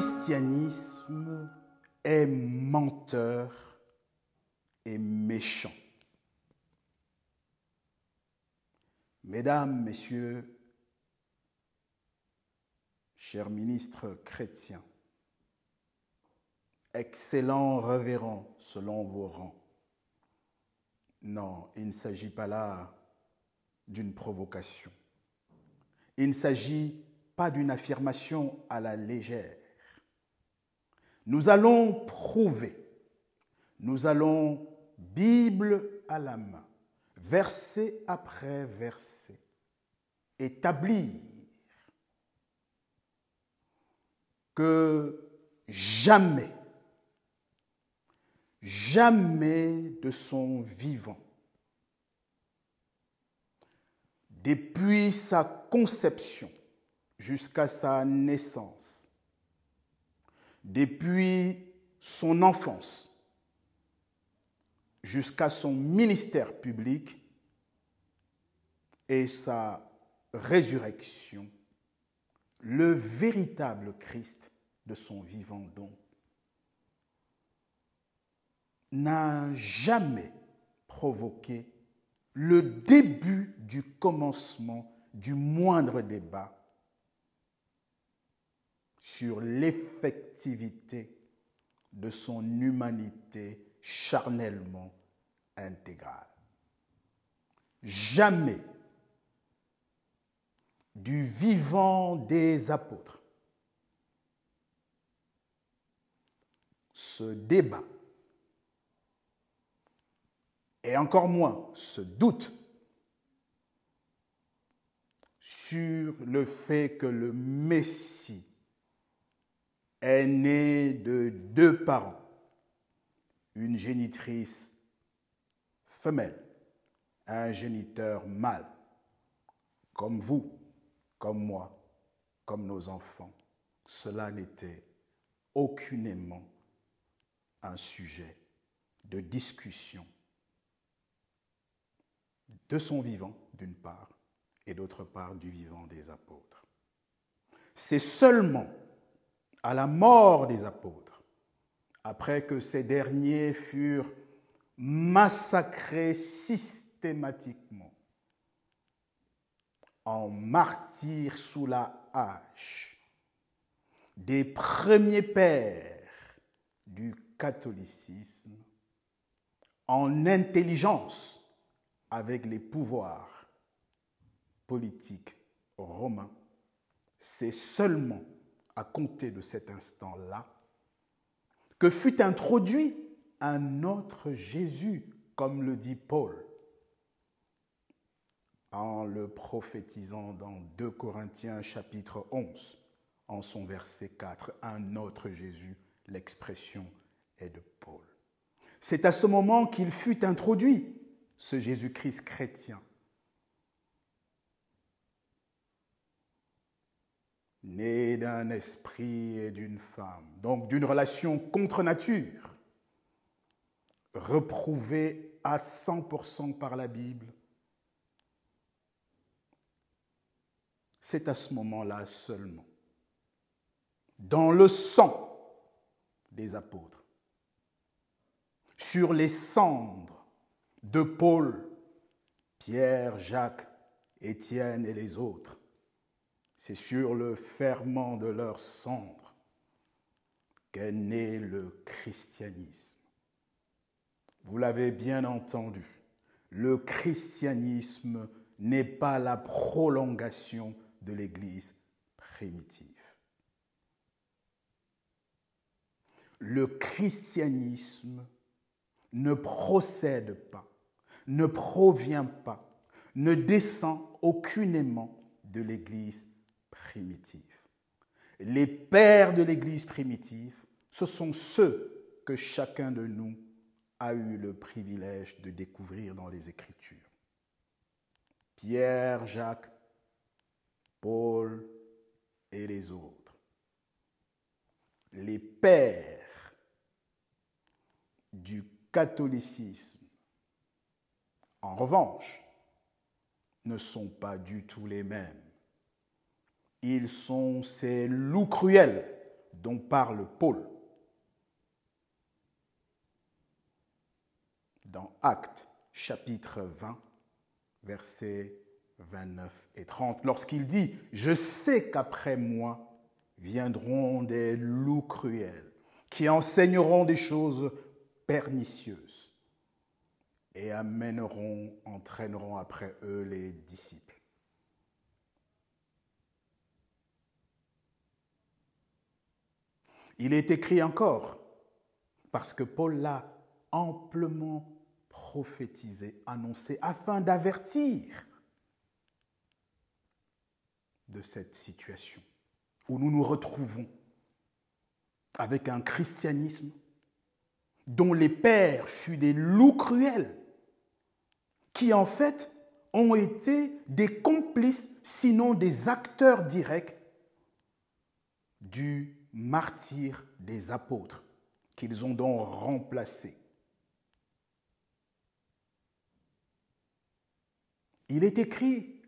christianisme est menteur et méchant. Mesdames, Messieurs, chers ministres chrétiens, excellents révérends selon vos rangs, non, il ne s'agit pas là d'une provocation. Il ne s'agit pas d'une affirmation à la légère. Nous allons prouver, nous allons, Bible à la main, verset après verset, établir que jamais de son vivant, depuis sa conception jusqu'à sa naissance, depuis son enfance jusqu'à son ministère public et sa résurrection, le véritable Christ de son vivant don n'a jamais provoqué le début du commencement du moindre débat sur l'effectivité de son humanité charnellement intégrale. Jamais du vivant des apôtres ce débat, et encore moins ce doute sur le fait que le Messie est né de deux parents, une génitrice femelle, un géniteur mâle, comme vous, comme moi, comme nos enfants. Cela n'était aucunement un sujet de discussion de son vivant, d'une part, et d'autre part, du vivant des apôtres. C'est seulement à la mort des apôtres, après que ces derniers furent massacrés systématiquement, en martyrs sous la hache, des premiers pères du catholicisme, en intelligence avec les pouvoirs politiques romains, c'est seulement à compter de cet instant-là que fut introduit un autre Jésus, comme le dit Paul, en le prophétisant dans 2 Corinthiens chapitre 11, en son verset 4, un autre Jésus, l'expression est de Paul. C'est à ce moment qu'il fut introduit, ce Jésus-Christ chrétien, né d'un esprit et d'une femme, donc d'une relation contre nature, reprouvée à 100% par la Bible. C'est à ce moment-là seulement, dans le sang des apôtres, sur les cendres de Paul, Pierre, Jacques, Étienne et les autres, c'est sur le ferment de leurs cendres qu'est né le christianisme. Vous l'avez bien entendu, le christianisme n'est pas la prolongation de l'Église primitive. Le christianisme ne procède pas, ne provient pas, ne descend aucunement de l'Église primitive. Les pères de l'Église primitive, ce sont ceux que chacun de nous a eu le privilège de découvrir dans les Écritures. Pierre, Jacques, Paul et les autres. Les pères du catholicisme, en revanche, ne sont pas du tout les mêmes. Ils sont ces loups cruels dont parle Paul dans Actes chapitre 20, versets 29 et 30, lorsqu'il dit « Je sais qu'après moi viendront des loups cruels qui enseigneront des choses pernicieuses et entraîneront après eux les disciples. » Il est écrit encore, parce que Paul l'a amplement prophétisé, annoncé, afin d'avertir de cette situation où nous nous retrouvons avec un christianisme dont les pères furent des loups cruels, qui en fait ont été des complices, sinon des acteurs directs du martyre des apôtres, qu'ils ont donc remplacé. Il est écrit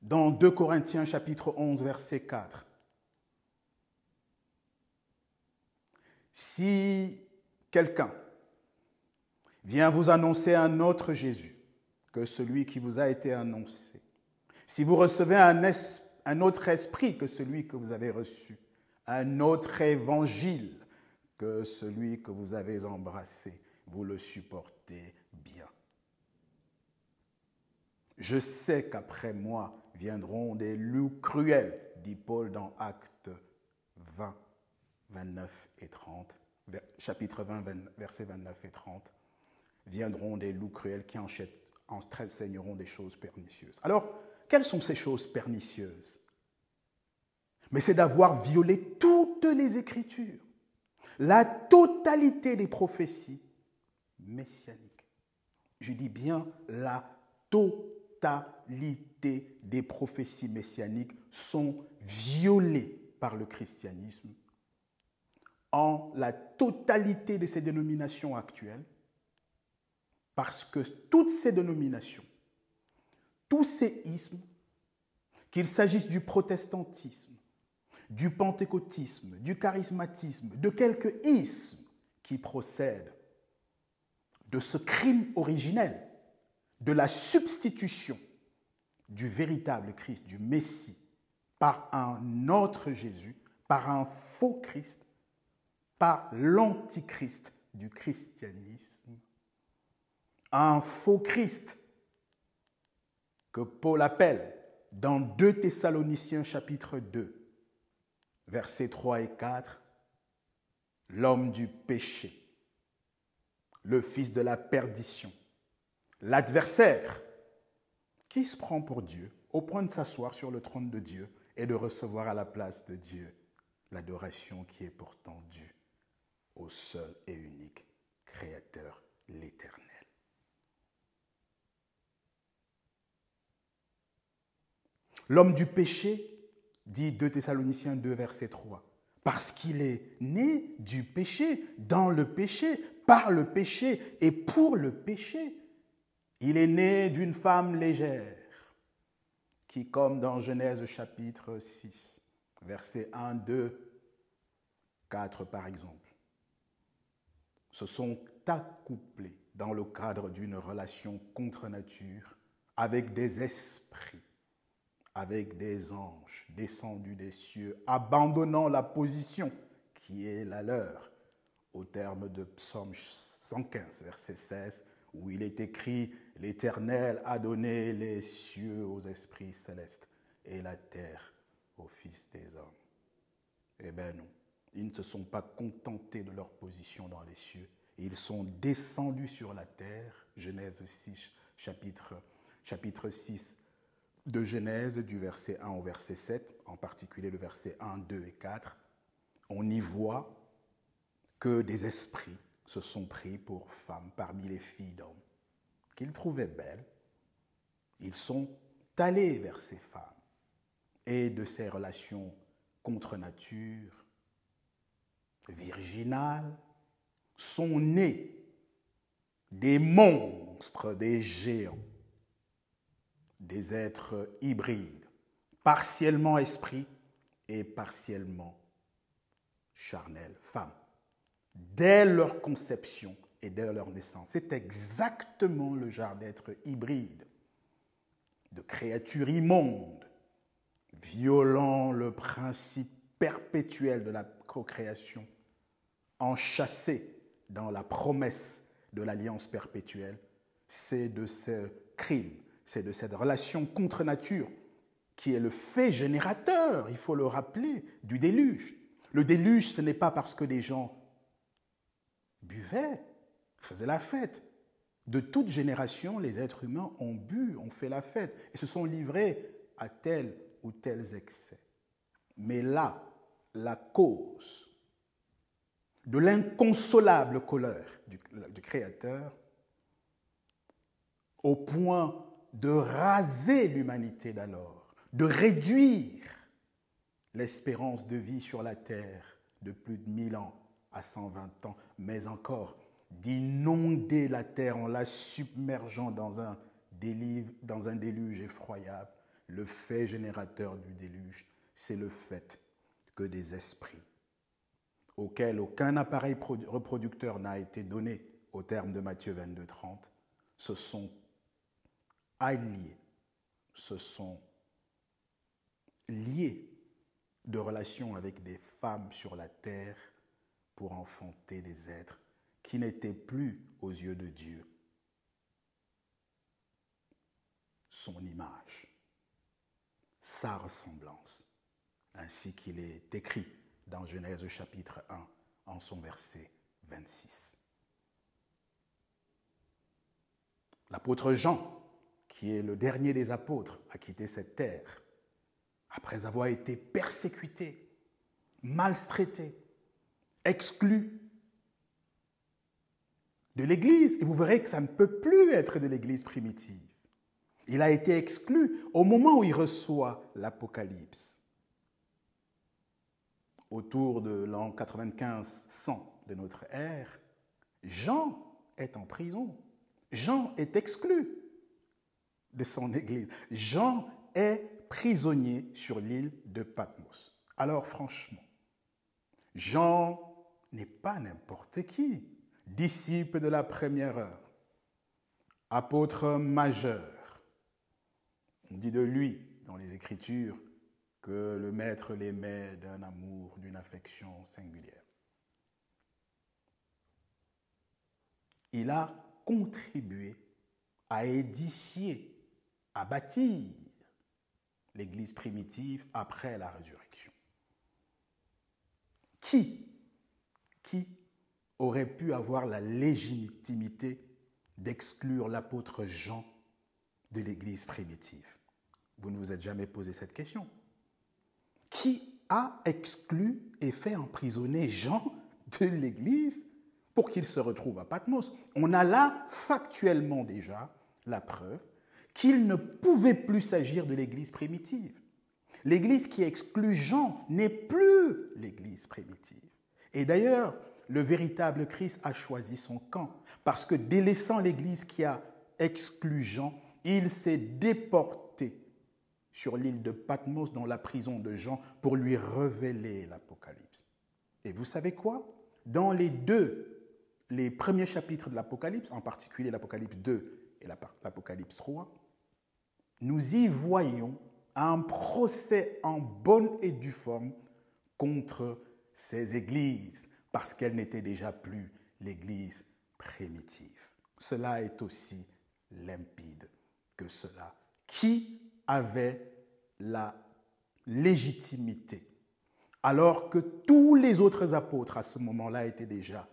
dans 2 Corinthiens chapitre 11, verset 4. Si quelqu'un vient vous annoncer un autre Jésus que celui qui vous a été annoncé, si vous recevez un autre esprit que celui que vous avez reçu, un autre évangile que celui que vous avez embrassé, vous le supportez bien. Je sais qu'après moi viendront des loups cruels, dit Paul dans Actes 20, 29 et 30, chapitre 20, versets 29 et 30. Viendront des loups cruels qui enseigneront des choses pernicieuses. Alors, quelles sont ces choses pernicieuses? Mais c'est d'avoir violé toutes les Écritures, la totalité des prophéties messianiques. Je dis bien la totalité des prophéties messianiques sont violées par le christianisme en la totalité de ces dénominations actuelles, parce que toutes ces dénominations, tous ces ismes, qu'il s'agisse du protestantisme, du pentecôtisme, du charismatisme, de quelque isme qui procède de ce crime originel, de la substitution du véritable Christ, du Messie, par un autre Jésus, par un faux Christ, par l'antichrist du christianisme, un faux Christ que Paul appelle dans 2 Thessaloniciens chapitre 2, versets 3 et 4, l'homme du péché, le fils de la perdition, l'adversaire qui se prend pour Dieu au point de s'asseoir sur le trône de Dieu et de recevoir à la place de Dieu l'adoration qui est pourtant due au seul et unique Créateur, l'Éternel. L'homme du péché, dit 2 Thessaloniciens 2, verset 3, parce qu'il est né du péché, dans le péché, par le péché et pour le péché. Il est né d'une femme légère qui, comme dans Genèse chapitre 6, versets 1, 2, 4 par exemple, se sont accouplés dans le cadre d'une relation contre nature avec des esprits, avec des anges descendus des cieux, abandonnant la position qui est la leur, au terme de Psaume 115, verset 16, où il est écrit « L'Éternel a donné les cieux aux esprits célestes et la terre aux fils des hommes. » Eh bien non, ils ne se sont pas contentés de leur position dans les cieux, ils sont descendus sur la terre, Genèse 6, chapitre 6, de Genèse, du verset 1 au verset 7, en particulier le verset 1, 2 et 4, on y voit que des esprits se sont pris pour femmes parmi les filles d'hommes qu'ils trouvaient belles. Ils sont allés vers ces femmes et de ces relations contre nature, virginales, sont nés des monstres, des géants, des êtres hybrides, partiellement esprits et partiellement charnelle, femme. Dès leur conception et dès leur naissance. C'est exactement le genre d'être hybride, de créature immonde, violant le principe perpétuel de la procréation, enchâssé dans la promesse de l'alliance perpétuelle. C'est de ce crime, c'est de cette relation contre nature qui est le fait générateur, il faut le rappeler, du déluge. Le déluge, ce n'est pas parce que des gens buvaient, faisaient la fête. De toute génération, les êtres humains ont bu, ont fait la fête et se sont livrés à tel ou tels excès. Mais là, la cause de l'inconsolable colère du Créateur, au point de raser l'humanité d'alors, de réduire l'espérance de vie sur la terre de plus de 1000 ans à 120 ans, mais encore d'inonder la terre en la submergeant dans un déluge effroyable. Le fait générateur du déluge, c'est le fait que des esprits auxquels aucun appareil reproducteur n'a été donné au terme de Matthieu 22, 30, se sont alliés, se sont liés de relations avec des femmes sur la terre pour enfanter des êtres qui n'étaient plus aux yeux de Dieu son image, sa ressemblance, ainsi qu'il est écrit dans Genèse chapitre 1 en son verset 26. L'apôtre Jean, qui est le dernier des apôtres à quitter cette terre, après avoir été persécuté, maltraité, exclu de l'Église, et vous verrez que ça ne peut plus être de l'Église primitive. Il a été exclu au moment où il reçoit l'Apocalypse. Autour de l'an 95-100 de notre ère, Jean est en prison. Jean est exclu de son Église. Jean est prisonnier sur l'île de Patmos. Alors franchement, Jean n'est pas n'importe qui. Disciple de la première heure, apôtre majeur. On dit de lui dans les Écritures que le Maître l'aimait d'un amour, d'une affection singulière. Il a contribué à édifier, à bâtir l'Église primitive après la résurrection. Qui aurait pu avoir la légitimité d'exclure l'apôtre Jean de l'Église primitive? Vous ne vous êtes jamais posé cette question. Qui a exclu et fait emprisonner Jean de l'Église pour qu'il se retrouve à Patmos? On a là factuellement déjà la preuve qu'il ne pouvait plus s'agir de l'Église primitive. L'Église qui exclut Jean n'est plus l'Église primitive. Et d'ailleurs, le véritable Christ a choisi son camp, parce que délaissant l'Église qui a exclu Jean, il s'est déporté sur l'île de Patmos dans la prison de Jean pour lui révéler l'Apocalypse. Et vous savez quoi? Dans les premiers chapitres de l'Apocalypse, en particulier l'Apocalypse 2 et l'Apocalypse 3, nous y voyons un procès en bonne et due forme contre ces églises, parce qu'elles n'étaient déjà plus l'église primitive. Cela est aussi limpide que cela. Qui avait la légitimité, alors que tous les autres apôtres à ce moment-là étaient déjà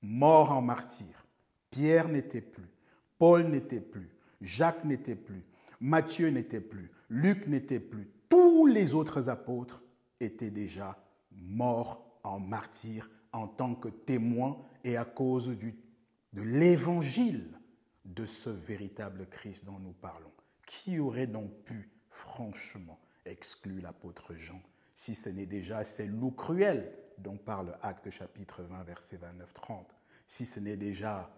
morts en martyrs? Pierre n'était plus, Paul n'était plus, Jacques n'était plus, Matthieu n'était plus, Luc n'était plus. Tous les autres apôtres étaient déjà morts en martyrs en tant que témoins et à cause de l'évangile de ce véritable Christ dont nous parlons. Qui aurait donc pu, franchement, exclure l'apôtre Jean, si ce n'est déjà ces loups cruels dont parle Actes chapitre 20, versets 29-30, si ce n'est déjà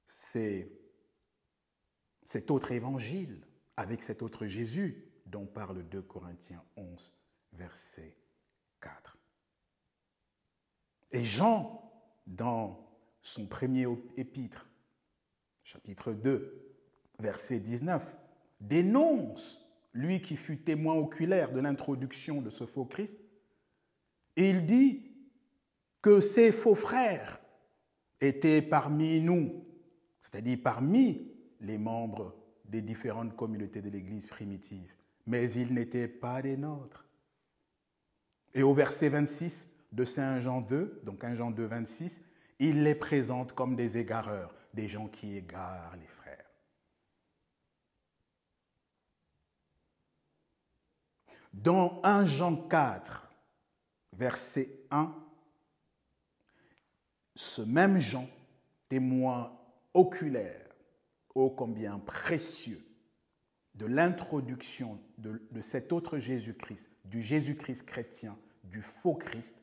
cet autre évangile avec cet autre Jésus dont parle 2 Corinthiens 11, verset 4. Et Jean, dans son premier épître, chapitre 2, verset 19, dénonce lui qui fut témoin oculaire de l'introduction de ce faux Christ. Et il dit que ces faux frères étaient parmi nous, c'est-à-dire parmi les membres des différentes communautés de l'Église primitive, mais ils n'étaient pas des nôtres. Et au verset 26 de Saint Jean 2, donc 1 Jean 2, 26, il les présente comme des égareurs, des gens qui égarent les frères. Dans 1 Jean 4, verset 1, ce même Jean, témoin oculaire, ô combien précieux, de l'introduction de cet autre Jésus-Christ, du Jésus-Christ chrétien, du faux Christ,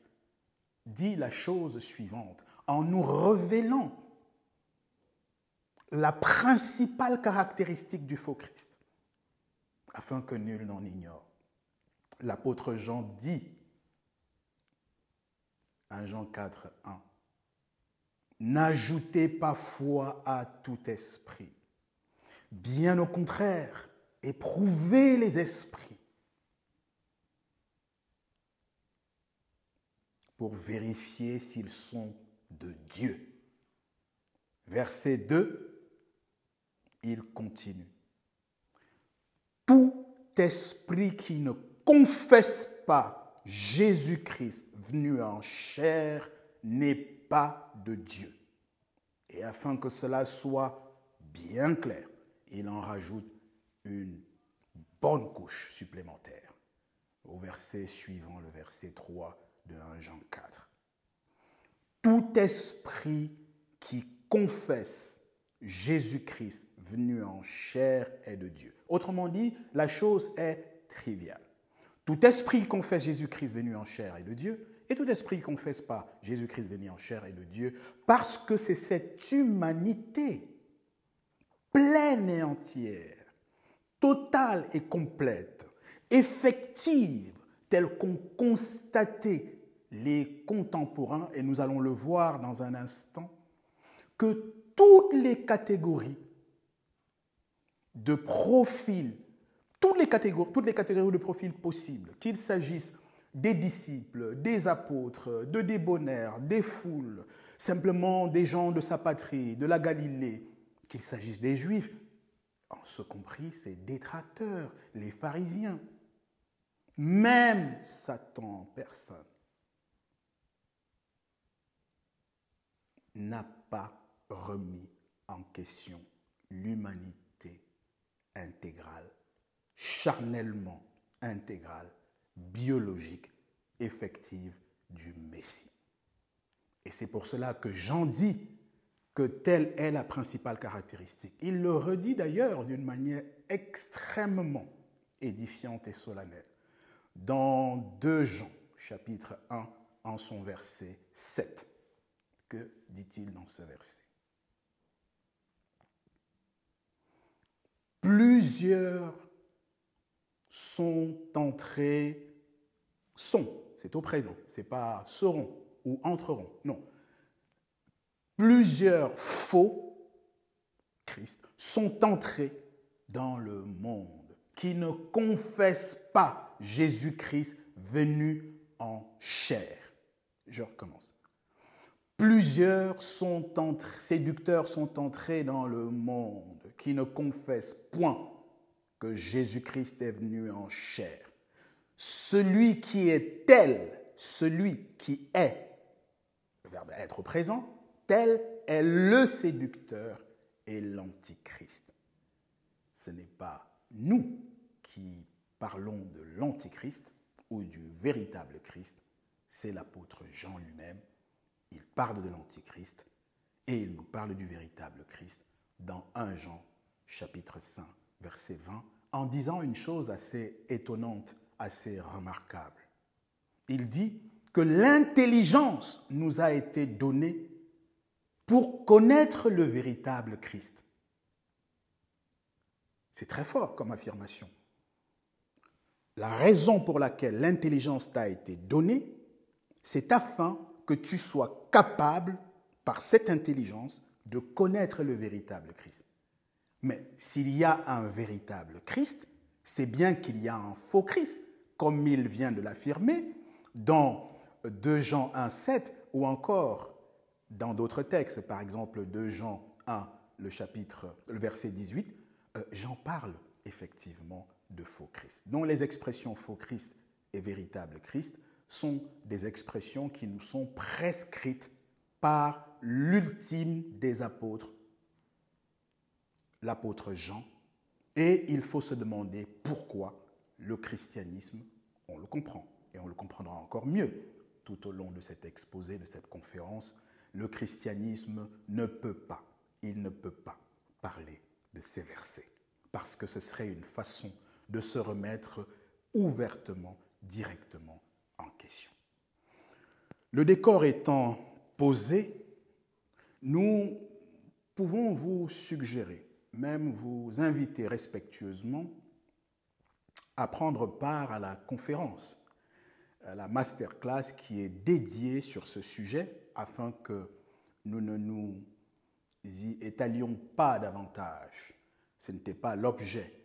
dit la chose suivante, en nous révélant la principale caractéristique du faux Christ, afin que nul n'en ignore. L'apôtre Jean dit, 1 Jean 4, 1, « N'ajoutez pas foi à tout esprit. Bien au contraire, éprouvez les esprits pour vérifier s'ils sont de Dieu. » Verset 2, il continue. « Tout esprit qui ne confesse pas Jésus-Christ venu en chair n'est pas de Dieu. » Et afin que cela soit bien clair, il en rajoute une bonne couche supplémentaire au verset suivant, le verset 3 de 1 Jean 4. Tout esprit qui confesse Jésus-Christ venu en chair est de Dieu. Autrement dit, la chose est triviale. Tout esprit qui confesse Jésus-Christ venu en chair est de Dieu, et tout esprit qui ne confesse pas Jésus-Christ venu en chair est de Dieu, parce que c'est cette humanité pleine et entière, totale et complète, effective, telle qu'ont constaté les contemporains, et nous allons le voir dans un instant, que toutes les catégories de profils, toutes les catégories de profils possibles, qu'il s'agisse des disciples, des apôtres, de débonnaires, des foules, simplement des gens de sa patrie, de la Galilée, qu'il s'agisse des Juifs, en ce compris ses détracteurs, les pharisiens, même Satan en personne, n'a pas remis en question l'humanité intégrale, charnellement intégrale, biologique, effective du Messie. Et c'est pour cela que Jean dit que telle est la principale caractéristique. Il le redit d'ailleurs d'une manière extrêmement édifiante et solennelle. Dans 2 Jean, chapitre 1, en son verset 7. Que dit-il dans ce verset? Plusieurs sont entrés, c'est au présent, c'est pas seront ou entreront, non. Plusieurs faux Christ sont entrés dans le monde qui ne confessent pas Jésus-Christ venu en chair. Je recommence. Plusieurs séducteurs sont entrés dans le monde qui ne confessent point que Jésus-Christ est venu en chair. Celui qui est tel, celui qui est, le verbe être présent, tel est le séducteur et l'antichrist. Ce n'est pas nous qui parlons de l'antichrist ou du véritable Christ, c'est l'apôtre Jean lui-même. Il parle de l'antichrist et il nous parle du véritable Christ dans 1 Jean chapitre 5 verset 20 en disant une chose assez étonnante, assez remarquable. Il dit que l'intelligence nous a été donnée pour connaître le véritable Christ. » . C'est très fort comme affirmation. « Pour connaître le véritable Christ. » . C'est très fort comme affirmation. « Pour connaître le véritable Christ. » . C'est très fort comme affirmation. « Pour connaître le véritable Christ. » . C'est très fort comme affirmation. « Pour connaître le véritable Christ. » . C'est très fort comme affirmation. « La raison pour laquelle l'intelligence t'a été donnée, c'est afin que tu sois capable, par cette intelligence, de connaître le véritable Christ. Mais s'il y a un véritable Christ, c'est bien qu'il y a un faux Christ, comme il vient de l'affirmer dans 2 Jean 1,7 ou encore dans d'autres textes, par exemple 2 Jean 1, le verset 18, Jean parle effectivement de faux Christ. Donc les expressions faux Christ et véritable Christ sont des expressions qui nous sont prescrites par l'ultime des apôtres, l'apôtre Jean. Et il faut se demander pourquoi le christianisme, on le comprend, et on le comprendra encore mieux tout au long de cet exposé, de cette conférence, le christianisme ne peut pas, il ne peut pas parler de ces versets, parce que ce serait une façon de se remettre ouvertement, directement en question. Le décor étant posé, nous pouvons vous suggérer, même vous inviter respectueusement à prendre part à la conférence, à la masterclass qui est dédiée sur ce sujet afin que nous ne nous y étalions pas davantage. Ce n'était pas l'objet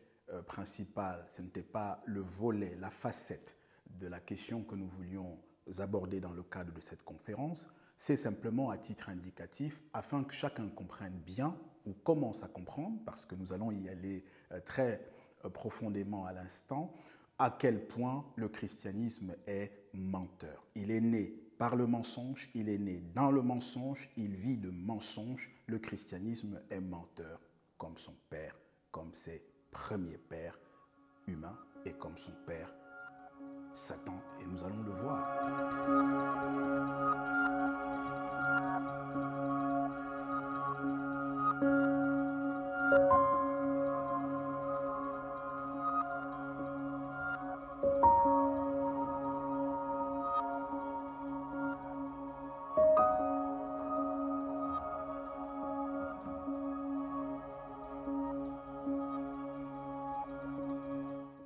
principal, ce n'était pas le volet, la facette de la question que nous voulions aborder dans le cadre de cette conférence. C'est simplement à titre indicatif afin que chacun comprenne bien ou commence à comprendre, parce que nous allons y aller très profondément à l'instant, à quel point le christianisme est menteur. Il est né par le mensonge, il est né dans le mensonge, il vit de mensonges. Le christianisme est menteur comme son père, comme ses premiers pères humains et comme son père Satan. Et nous allons le voir.